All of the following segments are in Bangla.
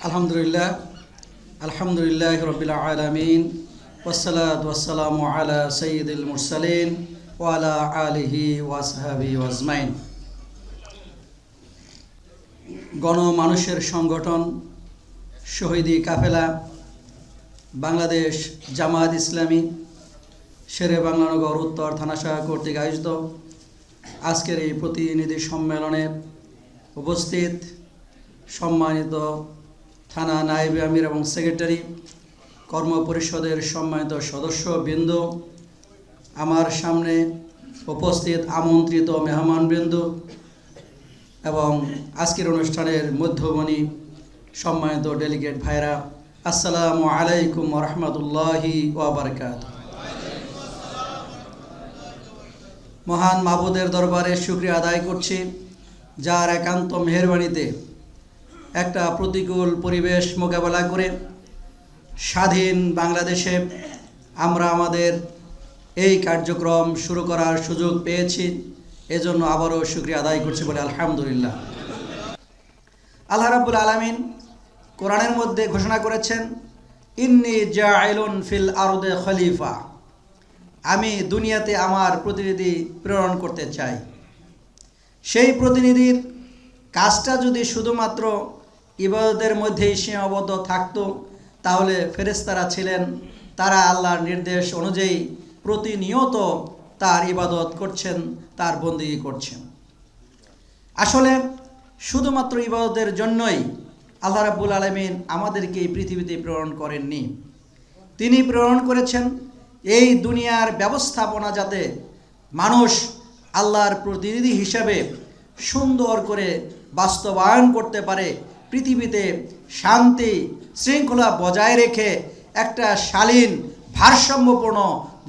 আলহামদুলিল্লাহ আলহামদুলিল্লাহ রবিল আলামিন ওয়াসসালাতু ওয়াসসালামু আলা সাইয়্যিদিল মুরসালিন ওয়া আলা আলিহি ওয়া আসহাবিহি আজমাইন। গণমানুষের সংগঠন শহীদি কাফেলা বাংলাদেশ জামায়াত ইসলামী শেরে বাংলানগর উত্তর থানা শাখা কর্তৃক আয়োজিত আজকের এই প্রতিনিধি সম্মেলনে উপস্থিত সম্মানিত থানা নায়েবে আমির এবং সেক্রেটারি, কর্ম পরিষদের সম্মানিত সদস্যবৃন্দ, আমার সামনে উপস্থিত আমন্ত্রিত মেহমানবৃন্দ এবং আজকের অনুষ্ঠানের মধ্যমণি সম্মানিত ডেলিগেট ভাইরা, আসসালামু আলাইকুম ওয়া রাহমাতুল্লাহি ওয়া বারাকাতুহু। মহান মাবুদের দরবারে শুকরিয়া আদায় করছি, যার একান্ত মেহেরবানিতে একটা প্রতিকূল পরিবেশ মোকাবেলা করে স্বাধীন বাংলাদেশে আমরা আমাদের এই কার্যক্রম শুরু করার সুযোগ পেয়েছি। এজন্য আবারও শুকরিয়া আদায় করছি বলে আলহামদুলিল্লাহ। আল্লাহ রাব্বুল আলামিন কোরআনের মধ্যে ঘোষণা করেছেন, ইন্নী জাইলুন ফিল আরদে খলিফা, আমি দুনিয়াতে আমার প্রতিনিধি প্রেরণ করতে চাই। সেই প্রতিনিধির কাজটা যদি শুধুমাত্র ইবাদতের মধ্যেই সীমাবদ্ধ থাকতো, তাহলে ফেরেশতারা ছিলেন, তারা আল্লাহর নির্দেশ অনুযায়ী প্রতিনিয়ত তার ইবাদত করছেন, তার বন্দেগী করছেন। আসলে শুধুমাত্র ইবাদতের জন্যই আল্লাহ রাব্বুল আলামিন আমাদেরকে এই পৃথিবীতে প্রেরণ করেননি। তিনি প্রেরণ করেছেন এই দুনিয়ার ব্যবস্থাপনা যাতে মানুষ আল্লাহর প্রতিনিধি হিসেবে সুন্দর করে বাস্তবায়ন করতে পারে, পৃথিবীতে শান্তি শৃঙ্খলা বজায় রেখে একটা শালীন ভারসাম্যপূর্ণ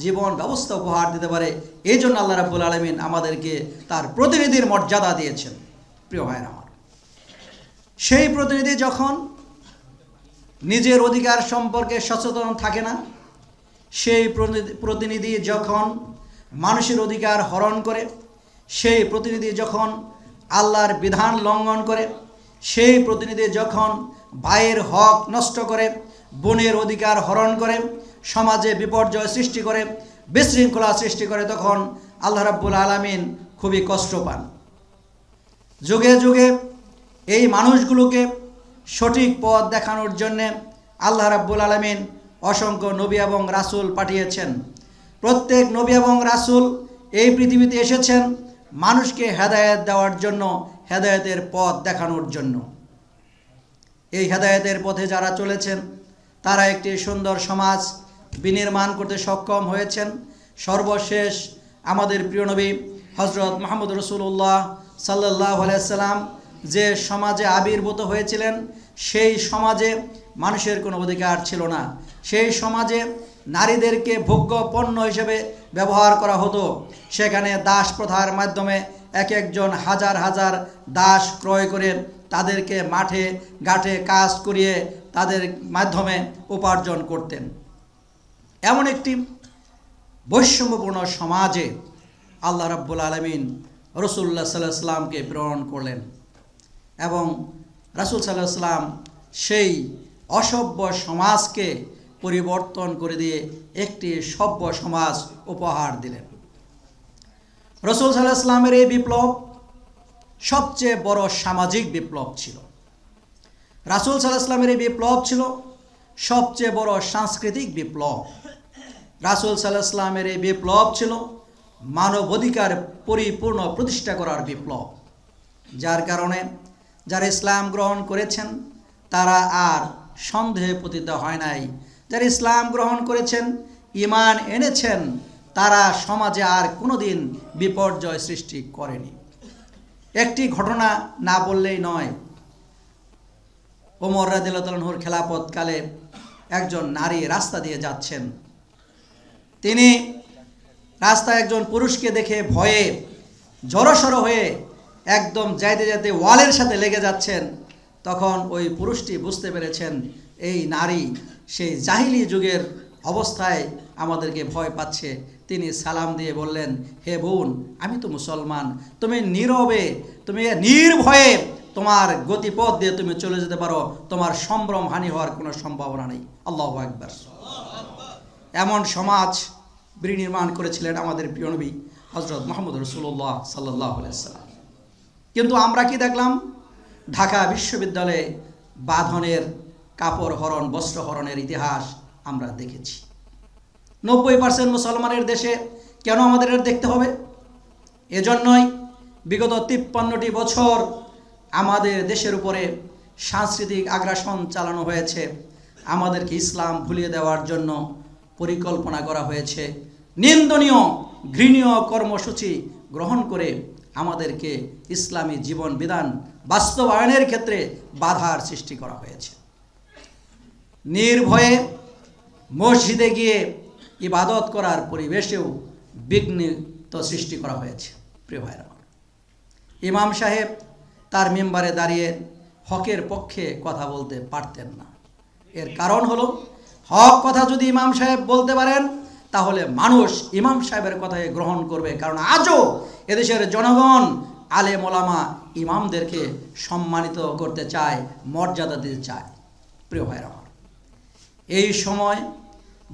জীবন ব্যবস্থা উপহার দিতে পারে। এই জন্য আল্লাহ রাব্বুল আলামিন আমাদেরকে তার প্রতিনিধির মর্যাদা দিয়েছেন। প্রিয় ভাইরা আমার, সেই প্রতিনিধি যখন নিজের অধিকার সম্পর্কে সচেতন থাকে না, সেই প্রতিনিধি যখন মানুষের অধিকার হরণ করে, সেই প্রতিনিধি যখন আল্লাহর বিধান লঙ্ঘন করে, সেই প্রতিনিধি যখন ভাইয়ের হক নষ্ট করে, বোনের অধিকার হরণ করে, সমাজে বিপর্যয় সৃষ্টি করে, বিশৃঙ্খলা সৃষ্টি করে, তখন আল্লাহ রাব্বুল আলামিন খুবই কষ্ট পান। যুগে যুগে এই মানুষগুলোকে সঠিক পথ দেখানোর জন্যে আল্লাহ রাব্বুল আলামিন অসংখ্য নবী এবং রাসূল পাঠিয়েছেন। প্রত্যেক নবী এবং রাসূল এই পৃথিবীতে এসেছেন মানুষকে হেদায়েত দেওয়ার জন্য, হেদায়েতের পথ দেখানোর জন্য। এই হেদায়েতের পথে যারা চলেছেন তারা একটি সুন্দর সমাজ বিনির্মাণ করতে সক্ষম হয়েছেন। সর্বশেষ আমাদের প্রিয় নবী হযরত মুহাম্মদ রাসূলুল্লাহ সাল্লাল্লাহু আলাইহি সাল্লাম যে সমাজে আবির্ভূত হয়েছিলেন, সেই সমাজে মানুষের কোনো অধিকার ছিল না। সেই সমাজে নারীদেরকে ভোগ্য পণ্য হিসেবে ব্যবহার করা হতো। সেখানে দাস প্রথার মাধ্যমে এক একজন হাজার হাজার দাস ক্রয় করে তাদেরকে মাঠে ঘাটে কাজ করিয়ে তাদের মাধ্যমে উপার্জন করতেন। এমন একটি বৈষম্যপূর্ণ সমাজে আল্লাহ রাব্বুল আলামিন রাসূলুল্লাহ সাল্লাল্লাহু আলাইহি ওয়াসাল্লামকে প্রেরণ করলেন এবং রাসূল সাল্লাল্লাহু আলাইহি ওয়াসাল্লাম সেই অসভ্য সমাজকে পরিবর্তন করে দিয়ে একটি সভ্য সমাজ উপহার দিলেন। রাসূল সাল্লাল্লাহু আলাইহি ওয়াসাল্লামের এই বিপ্লব সবচেয়ে বড় সামাজিক বিপ্লব ছিল। রাসূল সাল্লাল্লাহু আলাইহি ওয়াসাল্লামের এই বিপ্লব ছিল সবচেয়ে বড় সাংস্কৃতিক বিপ্লব। রাসূল সাল্লাল্লাহু আলাইহি ওয়াসাল্লামের এই বিপ্লব ছিল মানবাধিকার পরিপূর্ণ প্রতিষ্ঠা করার বিপ্লব। যার কারণে যারা ইসলাম গ্রহণ করেছেন তারা আর সন্দেহে পতিত হয় নাই। যারা ইসলাম গ্রহণ করেছেন, ঈমান এনেছেন, তারা সমাজে আর কোনোদিন বিপর্যয় সৃষ্টি করেনি। একটি ঘটনা না বললেই নয়। ওমর রাদিয়াল্লাহু তাআলা আনহুর খেলাফতকালে একজন নারী রাস্তা দিয়ে যাচ্ছেন। তিনি রাস্তায় একজন পুরুষকে দেখে ভয়ে জড়সড় হয়ে একদম যাইতে যাইতে ওয়ালের সাথে লেগে যাচ্ছেন। তখন ওই পুরুষটি বুঝতে পেরেছেন এই নারী সেই জাহিলি যুগের অবস্থায় আমাদেরকে ভয় পাচ্ছে। তিনি সালাম দিয়ে বললেন, হে বোন, আমি তো মুসলমান, তুমি নীরবে, তুমি নির্ভয়ে তোমার গতিপথ দিয়ে তুমি চলে যেতে পারো, তোমার সম্ভ্রম হানি হওয়ার কোনো সম্ভাবনা নেই। আল্লাহু আকবার। এমন সমাজ বিনির্মাণ করেছিলেন আমাদের প্রিয় নবী হযরত মুহাম্মদ রাসূলুল্লাহ সাল্লাল্লাহু আলাইহি ওয়াসাল্লাম। কিন্তু আমরা কি দেখলাম? ঢাকা বিশ্ববিদ্যালয়ে বাঁধনের কাপড় হরণ, বস্ত্র হরণের ইতিহাস আমরা দেখেছি। 90% মুসলমানের দেশে কেন আমাদের এটা দেখতে হবে? এজন্যই বিগত 53টি বছর আমাদের দেশের উপরে সাংস্কৃতিক আগ্রাসন চালানো হয়েছে। আমাদেরকে ইসলাম ভুলিয়ে দেওয়ার জন্য পরিকল্পনা করা হয়েছে। নিন্দনীয় ঘৃণীয় কর্মসূচি গ্রহণ করে আমাদেরকে ইসলামী জীবন বিধান বাস্তবায়নের ক্ষেত্রে বাধার সৃষ্টি করা হয়েছে। নির্ভয়ে মসজিদে গিয়ে ইবাদত করার পরিবেশেও বিঘ্ন সৃষ্টি করা হয়েছে। প্রিয় ভাইরা, ইমাম সাহেব তার মিম্বারে দাঁড়িয়ে হকের পক্ষে কথা বলতে পারতেন না। এর কারণ হলো, হক কথা যদি ইমাম সাহেব বলতে পারেন তাহলে মানুষ ইমাম সাহেবের কথাই গ্রহণ করবে। কারণ আজও এদেশের জনগণ আলেম ওলামা ইমামদেরকে সম্মানিত করতে চায়, মর্যাদা দিতে চায়। প্রিয় ভাইরা, এই সময়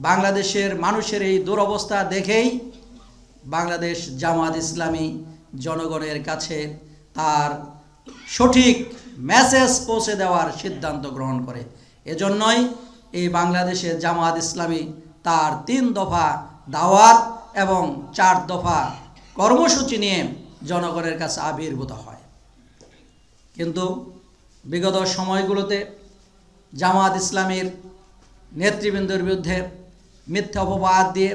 বাংলাদেশের মানুষের এই দুরবস্থা দেখেই বাংলাদেশ জামাত ইসলামী জনগণের কাছে তার সঠিক মেসেজ পৌঁছে দেওয়ার সিদ্ধান্ত গ্রহণ করে। এজন্যই এই বাংলাদেশে জামাত ইসলামী তার 3 দফা দাওয়াত এবং 4 দফা কর্মসূচি নিয়ে জনগণের কাছে আবির্ভূত হয়। কিন্তু বিগত সময়গুলোতে জামাত ইসলামীর নেতৃবৃন্দের বিরুদ্ধে মিথ্যা অপবাদ দিয়ে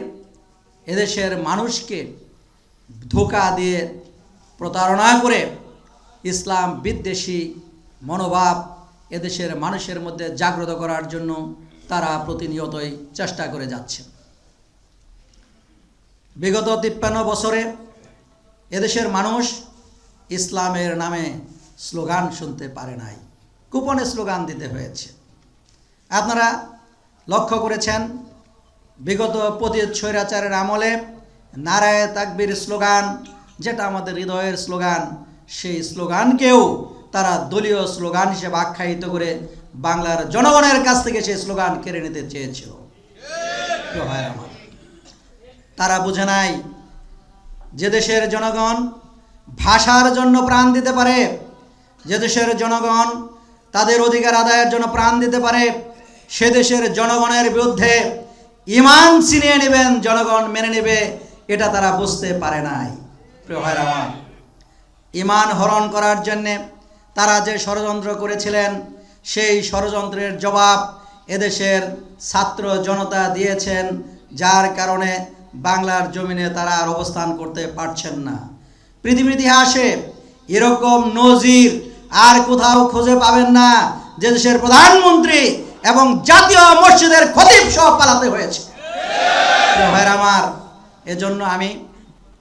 এদেশের মানুষকে ধোঁকা দিয়ে প্রতারণা করে ইসলাম বিদ্বেষী মনোভাব এদেশের মানুষের মধ্যে জাগ্রত করার জন্য তারা প্রতিনিয়তই চেষ্টা করে যাচ্ছে। বিগত 53 বছরে এদেশের মানুষ ইসলামের নামে স্লোগান শুনতে পারে নাই, গোপনে স্লোগান দিতে হয়েছে। আপনারা লক্ষ্য করেছেন, বিগত পতিত স্বৈরাচারের আমলে নারায়ে তাকবীর স্লোগান, যেটা আমাদের হৃদয়ের স্লোগান, সেই স্লোগানকেও তারা দলীয় স্লোগান হিসেবে আখ্যায়িত করে বাংলার জনগণের কাছ থেকে সেই স্লোগান কেড়ে নিতে চেয়েছিল। তারা বুঝে নাই যে দেশের জনগণ ভাষার জন্য প্রাণ দিতে পারে, যে দেশের জনগণ তাদের অধিকার আদায়ের জন্য প্রাণ দিতে পারে, সে দেশের জনগণের বিরুদ্ধে ঈমান ছিনিয়ে নেবেন, জনগণ মেনে নেবে, এটা তারা বুঝতে পারে নাই। প্রিয় ভাইরা আমার, ঈমান হরণ করার জন্যে তারা যে ষড়যন্ত্র করেছিলেন, সেই ষড়যন্ত্রের জবাব এদেশের ছাত্র জনতা দিয়েছেন, যার কারণে বাংলার জমিনে তারা আর অবস্থান করতে পারছেন না। পৃথিবীর ইতিহাসে এরকম নজির আর কোথাও খুঁজে পাবেন না যে দেশের প্রধানমন্ত্রী এবং জাতীয় মসজিদের খতিব সহ পালাতে হয়েছে। ভাইরা আমার, এজন্য আমি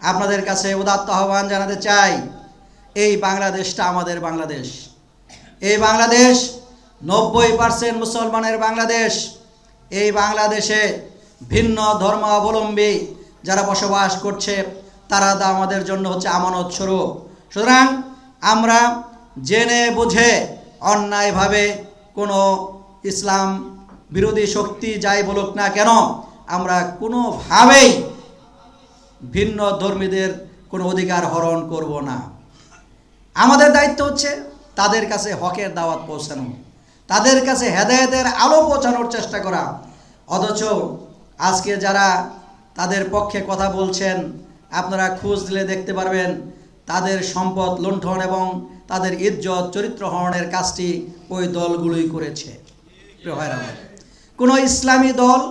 আপনাদের কাছে উদাত্ত আহ্বান জানাতে চাই, এই বাংলাদেশটা আমাদের বাংলাদেশ। এই বাংলাদেশ 90% মুসলমানের বাংলাদেশ। এই বাংলাদেশে ভিন্ন ধর্মাবলম্বী যারা বসবাস করছে, তারা আমাদের জন্য হচ্ছে আমানত স্বরূপ। সুতরাং আমরা জেনে বুঝে অন্যায়ভাবে কোনো ইসলাম বিরোধী শক্তি যাই বলুক না কেন, আমরা কোনোভাবেই ভিন্ন ধর্মীদের কোনো অধিকার হরণ করব না। আমাদের দায়িত্ব হচ্ছে তাদের কাছে হকের দাওয়াত পৌঁছানো, তাদের কাছে হেদায়েতের আলো পৌঁছানোর চেষ্টা করা। অথচ আজকে যারা তাদের পক্ষে কথা বলছেন, আপনারা খোঁজ দিলে দেখতে পারবেন তাদের সম্পদ লুণ্ঠন এবং তাদের ইজ্জত চরিত্র হরণের কাজটি ওই দলগুলোই করেছে। প্রিয় ভাইরা, কোনো ইসলামী দল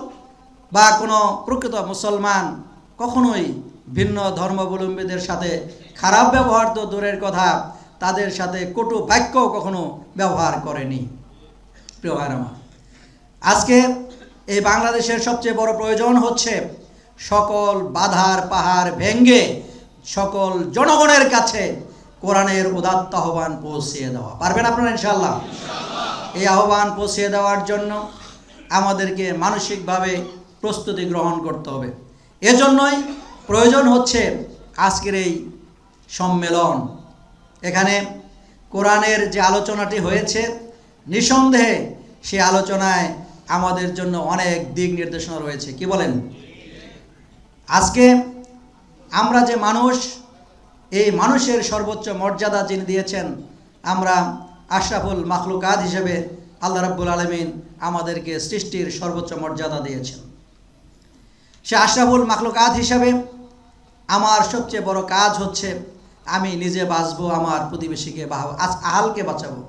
বা কোনো প্রকৃত মুসলমান কখনোই ভিন্ন ধর্মাবলম্বীদের সাথে খারাপ ব্যবহার তো দূরের কথা, তাদের সাথে কটু বাক্য কখনো ব্যবহার করেনি। প্রিয় ভাইরা, আজকে এই বাংলাদেশের সবচেয়ে বড় প্রয়োজন হচ্ছে সকল বাধার পাহাড় ভেঙে সকল জনগণের কাছে কোরআনের উদাত্ত আহ্বান পৌঁছিয়ে দেওয়া। পারবেন আপনারা ইনশাআল্লাহ? এই আহ্বান পৌঁছিয়ে দেওয়ার জন্য আমাদেরকে মানসিকভাবে প্রস্তুতি গ্রহণ করতে হবে। এজন্যই প্রয়োজন হচ্ছে আজকের এই সম্মেলন। এখানে কোরআনের যে আলোচনাটি হয়েছে, নিঃসন্দেহে সেই আলোচনায় আমাদের জন্য অনেক দিক নির্দেশনা রয়েছে। কি বলেন? আজকে আমরা যে মানুষ, এই মানুষের সর্বোচ্চ মর্যাদা যিনি দিয়েছেন, আমরা আশরাফুল মাখলুকাত হিসেবে আল্লাহ রাব্বুল আলামিন আমাদেরকে সৃষ্টির সর্বোচ্চ মর্যাদা দিয়েছেন। সে আশরাফুল মাখলুকাত হিসাবে আমার সবচেয়ে বড় কাজ হচ্ছে আমি নিজে বাঁচবো, আমার প্রতিবেশীকে আহালকে বাঁচাবো।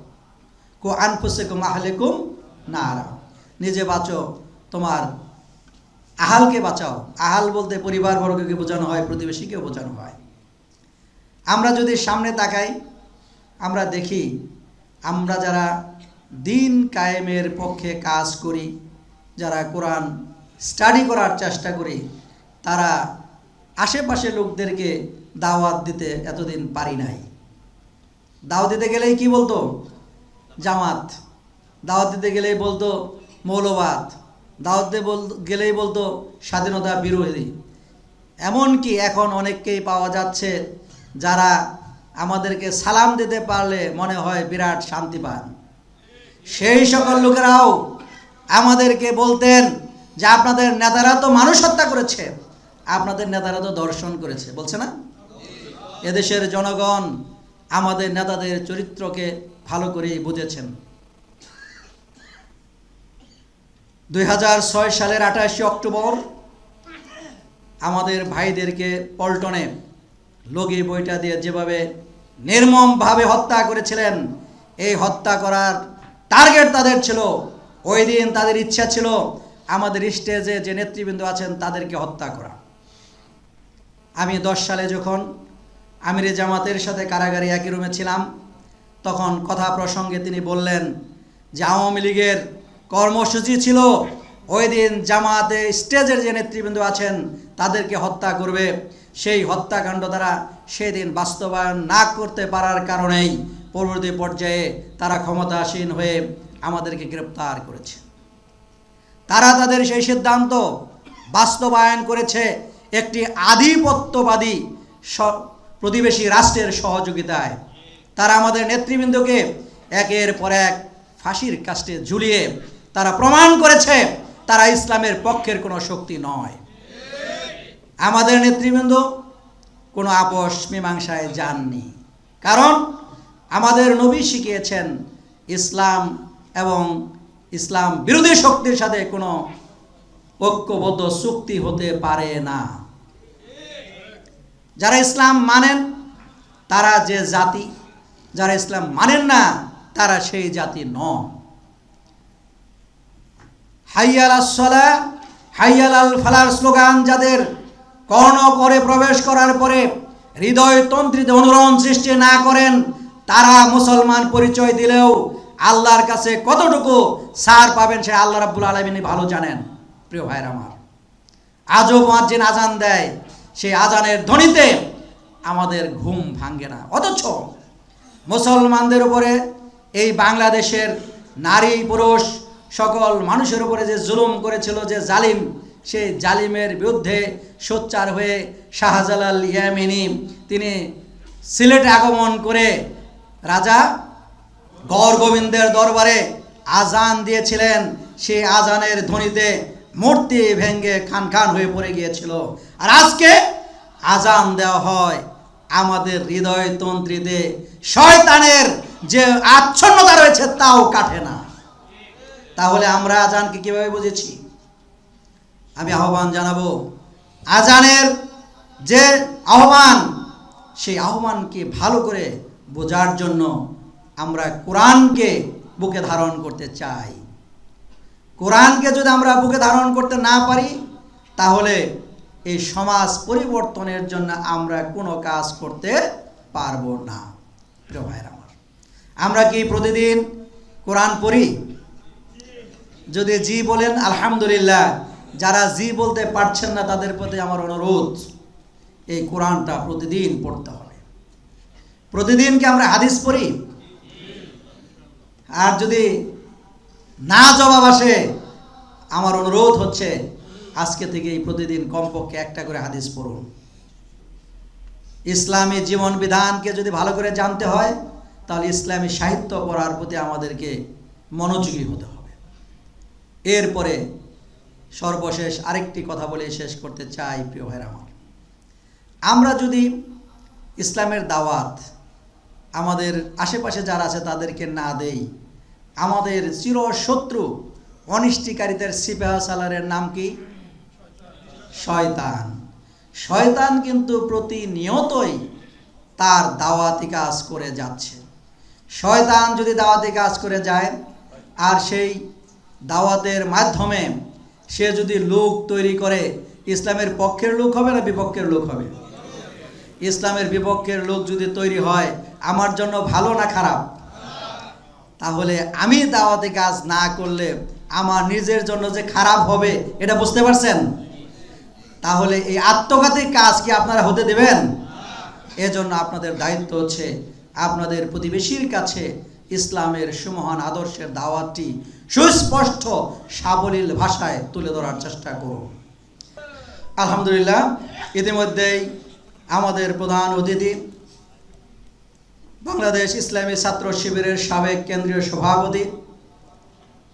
কো আনফুসিকুম আহলিকুম নারা, নিজে বাঁচো, তোমার আহালকে বাঁচাও। আহাল বলতে পরিবারবর্গকে বোঝানো হয়, প্রতিবেশীকেও বোঝানো হয়। আমরা যদি সামনে তাকাই, আমরা দেখি আমরা যারা দিন কায়েমের পক্ষে কাজ করি, যারা কোরআন স্টাডি করার চেষ্টা করি, তারা আশেপাশে লোকদেরকে দাওয়াত দিতে এতদিন পারি নাই। দাওয়াত দিতে গেলেই কি বলতো? জামাত। দাওয়াত দিতে গেলেই বলতো মৌলবাদ। দাওয়াত দিতে গেলেই বলতো স্বাধীনতা বিরোধী। এমনকি এখন অনেককেই পাওয়া যাচ্ছে যারা আমাদেরকে সালাম দিতে পারলে মনে হয় বিরাট শান্তি পান। সেই সকল লোকেরাও আমাদেরকে বলতেন যে আপনাদের নেতারা তো মানুষ হত্যা করেছে, আপনাদের নেতারা তো ধর্ষণ করেছে, বলছে না? এদেশের জনগণ আমাদের নেতাদের চরিত্রকে ভালো করেই বুঝেছেন। 2006 সালের 28 অক্টোবর আমাদের ভাইদেরকে পল্টনে লগি বইটা দিয়ে যেভাবে নির্মমভাবে হত্যা করেছিলেন, এই হত্যা করার টার্গেট তাদের ছিল। ওই দিন তাদের ইচ্ছা ছিল আমাদের স্টেজে যে নেতৃবৃন্দ আছেন তাদেরকে হত্যা করা। আমি 10 সালে যখন আমিরে জামাতের সাথে কারাগারে একই রুমে ছিলাম, তখন কথা প্রসঙ্গে তিনি বললেন যে আওয়ামী লীগের কর্মসূচি ছিল ওই দিন জামাতে স্টেজের যে নেতৃবৃন্দ আছেন তাদেরকে হত্যা করবে। সেই হত্যাকাণ্ড তারা সেদিন বাস্তবায়ন না করতে পারার কারণেই পরবর্তী পর্যায়ে তারা ক্ষমতাসীন হয়ে আমাদেরকে গ্রেপ্তার করেছে। তারা তাদের সেই সিদ্ধান্ত বাস্তবায়ন করেছে একটি আধিপত্যবাদী প্রতিবেশী রাষ্ট্রের সহযোগিতায়। তারা আমাদের নেতৃবৃন্দকে একের পর এক ফাঁসির কাস্টে ঝুলিয়ে তারা প্রমাণ করেছে তারা ইসলামের পক্ষের কোনো শক্তি নয়। আমাদের নেতৃবৃন্দ কোনো আপোষ মীমাংসায় যাননি, কারণ আমাদের নবী শিখিয়েছেন ইসলাম এবং ইসলাম বিরোধী শক্তির সাথে কোনো ঐক্যবদ্ধ চুক্তি হতে পারে না। যারা ইসলাম মানেন তারা যে জাতি, যারা ইসলাম মানেন না তারা সেই জাতি নন। হাইয়াল আসসালাহ হাইয়াল আল ফালার স্লোগান যাদের কর্ণ করে প্রবেশ করার পরে হৃদয় তন্ত্রীতে অনুরণ সৃষ্টি না করেন, তারা মুসলমান পরিচয় দিলেও আল্লাহর কাছে কতটুকু ছাড় পাবেন সে আল্লাহ রাব্বুল আলামিন ভালো জানেন। প্রিয় ভাইরা আমার, আজও মুয়াজ্জিন আজান দেয়, সেই আজানের ধ্বনিতে আমাদের ঘুম ভাঙে না। অথচ মুসলমানদের উপরে এই বাংলাদেশের নারী পুরুষ সকল মানুষের উপরে যে জুলুম করেছিল, যে জালিম, সেই জালিমের বিরুদ্ধে সোচ্চার হয়ে শাহজালাল ইয়ামিনী তিনি সিলেটে আগমন করে রাজা গড় গোবিন্দের দরবারে আজান দিয়েছিলেন। সেই আজানের ধ্বনিতে মূর্তি ভেঙ্গে খান খান হয়ে পড়ে গিয়েছিল। আর আজকে আজান দেওয়া হয় আমাদের হৃদয় তন্ত্রীতে শয়তানের যে আচ্ছন্নতা রয়েছে তাও কাটে না। তাহলে আমরা আজানকে কিভাবে বুঝেছি? আমি আহ্বান জানাবো, আজানের যে আহ্বান, সেই আহ্বানকে ভালো করে বোঝার জন্য আমরা কোরআনকে বুকে ধারণ করতে চাই। কোরআনকে যদি আমরা বুকে ধারণ করতে না পারি, তাহলে এই সমাজ পরিবর্তনের জন্য আমরা কোনো কাজ করতে পারবো না। প্রিয় ভাইরা আমার, আমরা কি প্রতিদিন কোরআন পড়ি? যদি জি বলেন আলহামদুলিল্লাহ। যারা জি বলতে পারছেন না তাদের প্রতি আমার অনুরোধ, এই কোরআনটা প্রতিদিন পড়তে হবে। প্রতিদিন কি আমরা হাদিস পড়ি? আর যদি না জবাব আসে, আমার অনুরোধ হচ্ছে আজকে থেকেই প্রতিদিন কমপক্ষে একটা করে হাদিস পড়ুন। ইসলামী জীবন বিধানকে যদি ভালো করে জানতে হয় তাহলে ইসলামী সাহিত্য পড়ার প্রতি আমাদেরকে মনোযোগী হতে হবে। এরপরে সর্বশেষ আরেকটি কথা বলে শেষ করতে চাই, প্রিয় ভাইরা আমার, আমরা যদি ইসলামের দাওয়াত আমাদের আশেপাশে যারা আছে তাদেরকে না দেই, আমাদের চিরশত্রু অনিষ্টিকারীদের সিপাহ সালারের নাম কি? শয়তান। শয়তান কিন্তু প্রতিনিয়তই তার দাওয়াতি কাজ করে যাচ্ছে। শয়তান যদি দাওয়াতি কাজ করে যায় আর সেই দাওয়াতের মাধ্যমে সে যদি লোক তৈরি করে, ইসলামের পক্ষের লোক হবে না বিপক্ষের লোক হবে? ইসলামের বিপক্ষের লোক যদি তৈরি হয়, আমার জন্য ভালো না খারাপ? তাহলে আমি দাওয়াতি কাজ না করলে আমার নিজের জন্য যে খারাপ হবে, এটা বুঝতে পারছেন? তাহলে এই আত্মঘাতী কাজ কি আপনারা হতে দেবেন? এজন্য আপনাদের দায়িত্ব হচ্ছে আপনাদের প্রতিবেশীর কাছে ইসলামের সুমহান আদর্শের দাওয়াতটি সুস্পষ্ট সাবলীল ভাষায় তুলে ধরার চেষ্টা করুন। আলহামদুলিল্লাহ, ইতিমধ্যেই আমাদের প্রধান অতিথি বাংলাদেশ ইসলামী ছাত্র শিবিরের সাবেক কেন্দ্রীয় সভাপতি,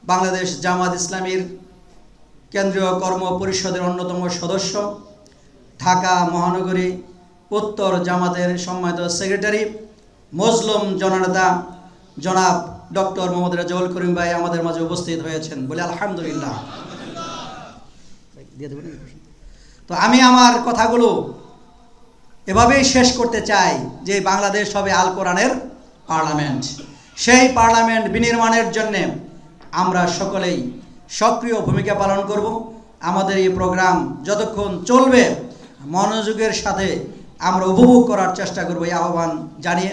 বাংলাদেশ জামাত ইসলামীর কেন্দ্রীয় কর্ম পরিষদের অন্যতম সদস্য, ঢাকা মহানগরী উত্তর জামাতের সম্মানিত সেক্রেটারি, মজলুম জননেতা জনাব ডক্টর মোহাম্মদ রেজাউল করিম ভাই আমাদের মাঝে উপস্থিত হয়েছেন বলে আলহামদুলিল্লাহ। তো আমি আমার কথাগুলো এভাবেই শেষ করতে চাই যে বাংলাদেশ হবে আল কোরআনের পার্লামেন্ট। সেই পার্লামেন্ট বিনির্মাণের জন্য আমরা সকলেই সক্রিয় ভূমিকা পালন করব। আমাদের এই প্রোগ্রাম যতক্ষণ চলবে মনোযোগের সাথে আমরা উপভোগ করার চেষ্টা করব, এই আহ্বান জানিয়ে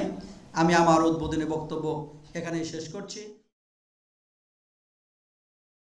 আমি আমার উদ্বোধনী বক্তব্য এখানেই শেষ করছি।